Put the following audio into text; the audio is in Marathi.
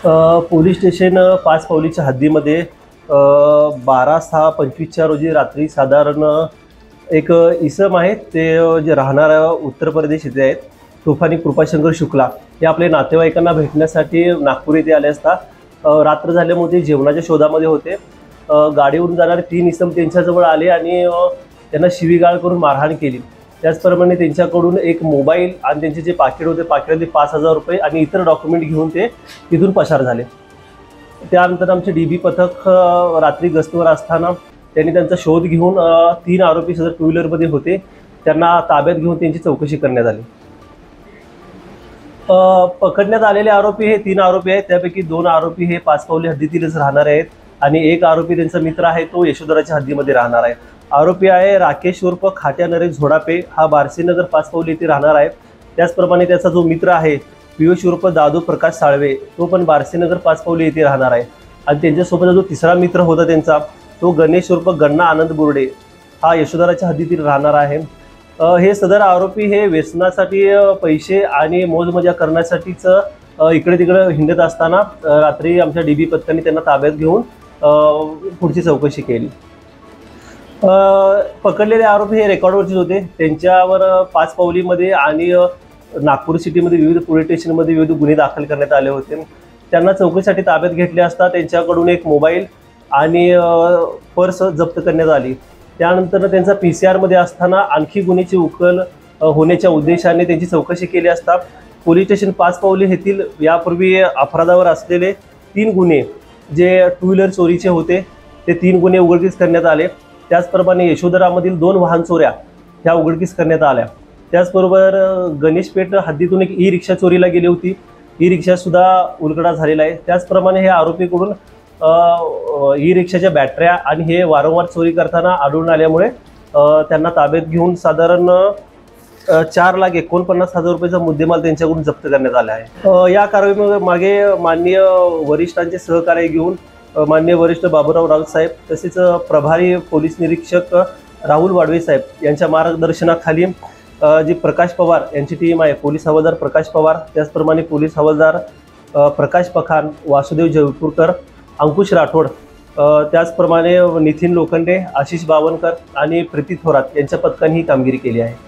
पोलीस स्टेशन पाचपावलीच्या हद्दीमध्ये 12/6/25च्या रोजी रात्री साधारण एक इसम आहेत ते जे राहणार उत्तर प्रदेश येथे आहेत, तुफानी कृपाशंकर शुक्ला हे आपले नातेवाईकांना भेटण्यासाठी नागपूर येथे आले असता रात्र झाल्यामुळे ते जेवणाच्या शोधामध्ये होते। गाडीवरून जाणारे 3 इसम त्यांच्याजवळ आले आणि त्यांना शिवीगाळ करून मारहाण केली। त्याचप्रमाणे त्यांच्याकडून एक मोबाईल आणि त्यांचे जे पाकिट होते, पाकिटातले 5,000 रुपये आणि इतर डॉक्युमेंट घेऊन ते तिथून पसार झाले। त्यानंतर आमचे डीबी पथक रात्री गस्तीवर असताना त्यांनी त्यांचा शोध घेऊन 3 आरोपी सदर 2 व्हीलरमध्ये होते त्यांना ताब्यात घेऊन त्यांची चौकशी करण्यात आली। पकडण्यात आलेले आरोपी हे 3 आरोपी आहेत, त्यापैकी 2 आरोपी हे पाचपावली हद्दीतीलच राहणार आहेत आणि एक आरोपी त्यांचा मित्र आहे तो यशोधराच्या हद्दीमध्ये राहणार आहे। आरोपी आहे राकेश उर्फ खाट्या नरेश झोडापे, हा बारसीनगर पाचपावली येथे राहणार आहे। त्याचप्रमाणे त्याचा जो मित्र आहे पियुष उर्फ दादू प्रकाश साळवे, तो पण बारसीनगर पाचपावली येथे राहणार आहे। आणि त्यांच्यासोबत जो तिसरा मित्र होता त्यांचा तो गणेश उर्फ गण्णा आनंद बुर्डे, हा यशोधराच्या हद्दीतील राहणार आहे। हे सदर आरोपी हे व्यसनासाठी पैसे आणि मोजमजा करण्यासाठीच इकडे तिकडे हिंडत असताना रात्री आमच्या डीबी पथकाने त्यांना ताब्यात घेऊन पुढची चौकशी केली। पकडलेले आरोपी हे रेकॉर्डवरचे होते, त्यांच्यावर पाचपावलीमध्ये आणि नागपूर सिटीमध्ये विविध पोलीस स्टेशनमध्ये विविध गुन्हे दाखल करण्यात आले होते। त्यांना चौकशीसाठी ताब्यात घेतले असता त्यांच्याकडून एक मोबाईल आणि पर्स जप्त करण्यात आली। त्यानंतर त्यांचा PCR मध्ये असताना आणखी गुन्ह्याची उकल होण्याच्या उद्देशाने त्यांची चौकशी केली असता पोलीस स्टेशन पाचपावली येथील यापूर्वी अपराधावर असलेले 3 गुन्हे जे 2 व्हीलर चोरीचे होते ते 3 गुन्हे उघडकीस करण्यात आले। त्याचप्रमाणे यशोधरामधील 2 वाहन चोऱ्या ह्या उघडकीस करण्यात आल्या। त्याचबरोबर गणेशपेठ हद्दीतून एक ई-रिक्षा चोरीला गेली होती, ई-रिक्षा सुद्धा उलगडा झालेला आहे। त्याचप्रमाणे हे आरोपीकडून ई-रिक्षाच्या बॅटऱ्या आणि हे वारंवार चोरी करताना आढळून आल्यामुळे त्यांना ताब्यात घेऊन साधारण 4,49,000 रुपयाचा मुद्देमाल त्यांच्याकडून जप्त करण्यात आला आहे। या कारवाई मागे माननीय वरिष्ठांचे सहकार्य घेऊन माननीय वरिष्ठ बाबूराव राऊत साहेब तसेच प्रभारी पोलीस निरीक्षक राहुल वाडवे साहेब यांच्या मार्गदर्शनाखाली जी प्रकाश पवार यांची टीम आहे, पोलीस हवालदार प्रकाश पवार, त्याचप्रमाणे पोलीस हवालदार प्रकाश पखान, वासुदेव जयपूरकर, अंकुश राठोड, त्याचप्रमाणे नितीन लोखंडे, आशिष बावनकर आणि प्रीती थोरात यांच्या पथकाने ही कामगिरी केली आहे।